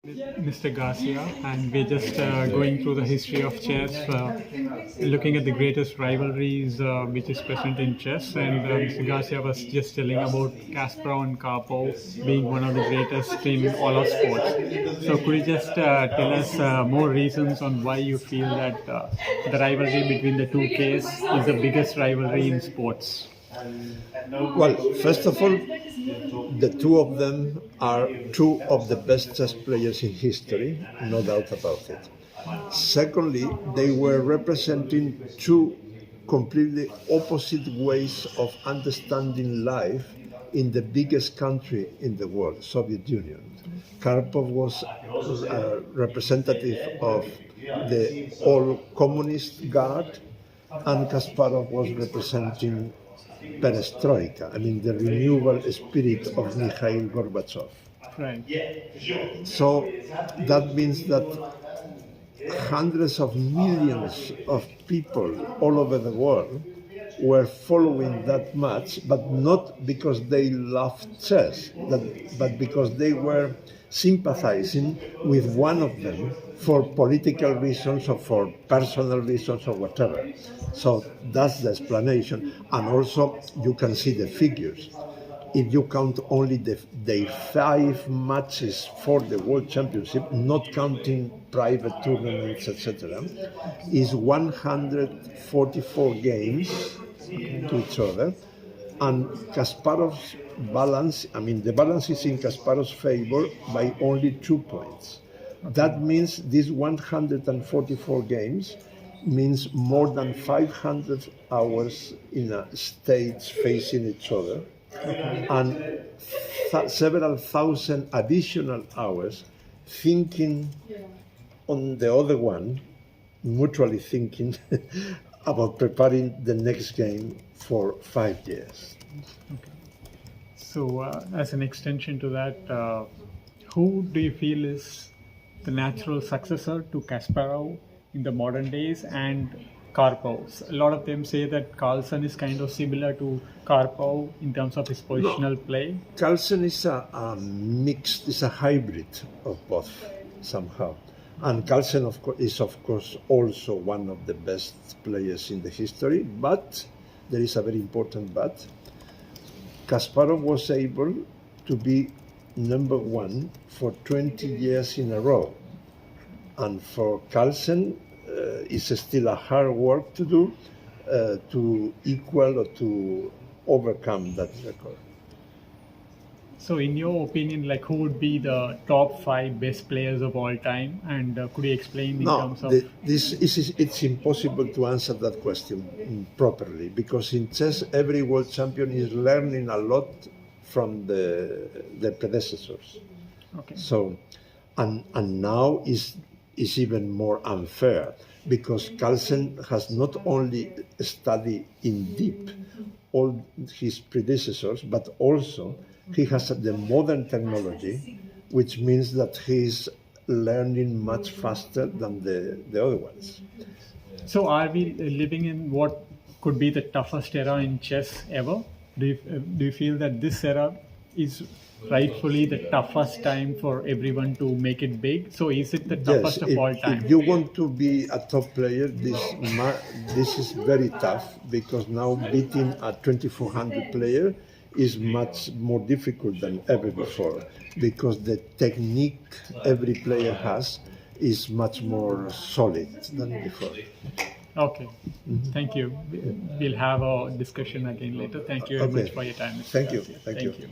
Mr. Garcia, and we're just going through the history of chess, looking at the greatest rivalries which is present in chess. And Mr. Garcia was just telling about Kasparov and Karpov being one of the greatest in all of sports. So, could you just tell us more reasons on why you feel that the rivalry between the two Ks is the biggest rivalry in sports? Well, first of all, the two of them are two of the best chess players in history, no doubt about it. Secondly, they were representing two completely opposite ways of understanding life in the biggest country in the world, Soviet Union. Karpov was a representative of the old communist guard, and Kasparov was representing perestroika, I mean the renewal spirit of Mikhail Gorbachev. Right. So that means that hundreds of millions of people all over the world were following that match, but not because they loved chess, but because they were sympathizing with one of them for political reasons or for personal reasons or whatever. So that's the explanation. And also you can see the figures. If you count only the 5 matches for the World Championship, not counting private tournaments, etc., is 144 games to each other. And Kasparov's balance, I mean, the balance is in Kasparov's favor by only 2 points. That means these 144 games means more than 500 hours in a stage facing each other, and several thousand additional hours thinking on the other one, mutually thinking about preparing the next game for 5 years. Okay. So, as an extension to that, who do you feel is the natural successor to Kasparov in the modern days and Karpov? A lot of them say that Carlsen is kind of similar to Karpov in terms of his positional play. Carlsen is a mixed, is a hybrid of both somehow. And Carlsen is of course also one of the best players in the history, but there is a very important but. Kasparov was able to be number one for 20 years in a row. And for Carlsen, it's still a hard work to do to equal or to overcome that record. So, in your opinion, like who would be the top 5 best players of all time? And could you explain in terms of? It's impossible to answer that question properly, because in chess, every world champion is learning a lot from the predecessors. Okay. So, and now is even more unfair, because Carlsen has not only studied in deep all his predecessors, but also he has the modern technology, which means that he is learning much faster than the other ones. So, are we living in what could be the toughest era in chess ever? Do you feel that this era is rightfully the toughest time for everyone to make it big? So, is it the toughest of all time? If you want to be a top player, this is very tough, because now beating a 2400 player is much more difficult than ever before, because the technique every player has is much more solid than before. Okay, Thank you. We'll have a discussion again later. Thank you very much for your time. Mr. Thank you. Garcia. Thank you. you.